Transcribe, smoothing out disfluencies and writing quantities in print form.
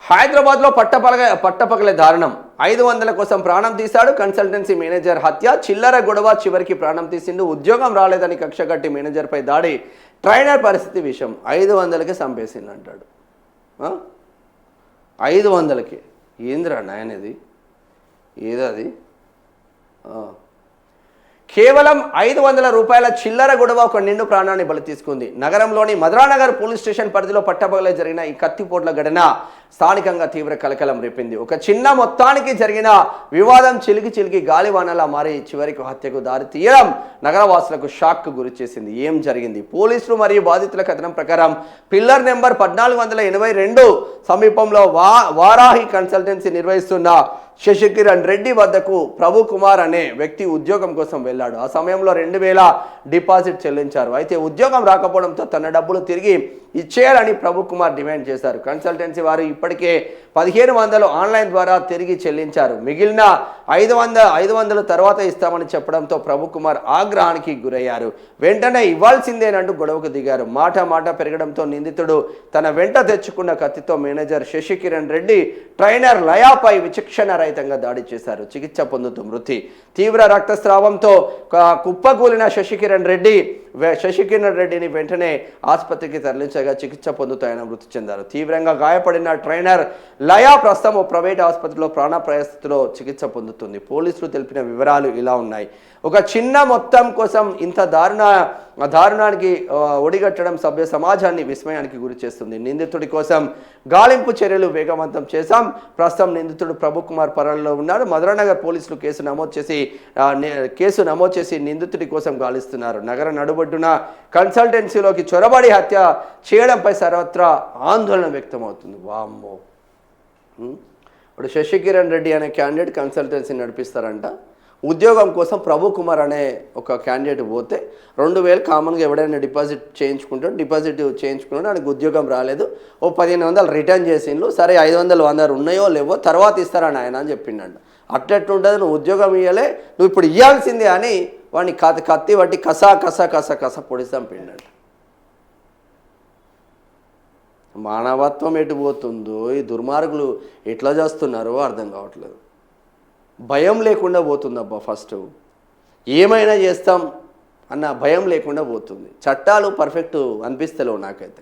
హైదరాబాద్లో పట్టపగలే దారుణం 500 కోసం ప్రాణం తీశాడు కన్సల్టెన్సీ మేనేజర్ హత్య చిల్లర గొడవ చివరికి ప్రాణం తీసిండు ఉద్యోగం రాలేదని కక్షగట్టి మేనేజర్పై దాడి ట్రైనర్ పరిస్థితి విషయం 500కి చంపేసిండు అంటాడు 500కి ఏంద్రా నాయనది ఏదది కేవలం 500 రూపాయల చిల్లర గొడవ ఒక నిండు ప్రాణాన్ని బలి తీసుకుంది నగరంలోని మధురానగర్ పోలీస్ స్టేషన్ పరిధిలో పట్టపగలే జరిగిన ఈ కత్తిపోట్ల ఘటన స్థానికంగా తీవ్ర కలకలం రేపింది ఒక చిన్న మొత్తానికి జరిగిన వివాదం చిలికి గాలివానలా మారి చివరికి హత్యకు దారి తీయడం నగరవాసులకు షాక్ గురి చేసింది ఏం జరిగింది పోలీసులు మరియు బాధితుల కథనం ప్రకారం పిల్లర్ నెంబర్ 1482 సమీపంలో వారాహి కన్సల్టెన్సీ నిర్వహిస్తున్న శశికిరణ్ రెడ్డి వద్దకు ప్రభు కుమార్ అనే వ్యక్తి ఉద్యోగం కోసం వెళ్ళాడు ఆ సమయంలో 2000 డిపాజిట్ చెల్లించారు అయితే ఉద్యోగం రాకపోవడంతో తన డబ్బులు తిరిగి ఇచ్చేయాలని ప్రభు కుమార్ డిమాండ్ చేశారు కన్సల్టెన్సీ వారు ఇప్పటికే 1500 ఆన్లైన్ ద్వారా తిరిగి చెల్లించారు మిగిలిన 500 తర్వాత ఇస్తామని చెప్పడంతో ప్రభు కుమార్ ఆగ్రహానికి గురయ్యారు వెంటనే ఇవ్వాల్సిందేనంటూ గొడవకు దిగారు మాట పెరగడంతో నిందితుడు తన వెంట తెచ్చుకున్న కత్తితో మేనేజర్ శశికిరణ్ రెడ్డి ట్రైనర్ లయాపై విచక్షణ రహితంగా దాడి చేశారు చికిత్స పొందుతూ మృతి తీవ్ర రక్తస్రావంతో కుప్పకూలిన శశికిరణ్ రెడ్డిని వెంటనే ఆసుపత్రికి తరలించగా చికిత్స పొందుతూ ఆయన మృతి చెందారు తీవ్రంగా గాయపడిన ట్రైనర్ లయా ప్రస్తుతం ఓ ప్రైవేట్ ఆసుపత్రిలో ప్రాణాపాయ స్థితిలో చికిత్స పొందుతుంది పోలీసులు తెలిపిన వివరాలు ఇలా ఉన్నాయి ఒక చిన్న మొత్తం కోసం ఇంత దారుణానికి ఒడిగట్టడం సభ్య సమాజాన్ని విస్మయానికి గురి చేస్తుంది నిందితుడి కోసం గాలింపు చర్యలు వేగవంతం చేశాం ప్రస్తుతం నిందితుడు ప్రభు కుమార్ పరారీలో ఉన్నాడు మధురానగర్ పోలీసులు కేసు నమోదు చేసి నిందితుడి కోసం గాలిస్తున్నారు నగర నడుబొడ్డున కన్సల్టెన్సీలోకి చొరబడి హత్య చేయడంపై సర్వత్రా ఆందోళన వ్యక్తమవుతుంది వామ్మో ఇప్పుడు శశికిరణ్ రెడ్డి అనే క్యాండిడేట్ కన్సల్టెన్సీ నడిపిస్తారంట ఉద్యోగం కోసం ప్రభు కుమార్ అనే ఒక క్యాండిడేట్ పోతే 2000 కామన్గా ఎవడైనా డిపాజిట్ చేయించుకున్నాడు ఆయనకు ఉద్యోగం రాలేదు ఓ 1500 రిటర్న్ చేసిండ్రు సరే 500 ఉన్నాయో లేవో తర్వాత ఇస్తారని ఆయన అని చెప్పిండంట అట్టెట్టుంటుంది నువ్వు ఉద్యోగం ఇవ్వలే నువ్వు ఇప్పుడు ఇవ్వాల్సిందే అని వాడిని కత్తి బట్టి కస పొడిస్తాం పిండంట మానవత్వం ఎటు పోతుందో ఈ దుర్మార్గులు ఎట్లా చేస్తున్నారో అర్థం కావట్లేదు భయం లేకుండా పోతుందబ్బా ఫస్ట్ ఏమైనా చేస్తాం అన్న భయం లేకుండా పోతుంది చట్టాలు పర్ఫెక్ట్ అనిపిస్తలేవు నాకైతే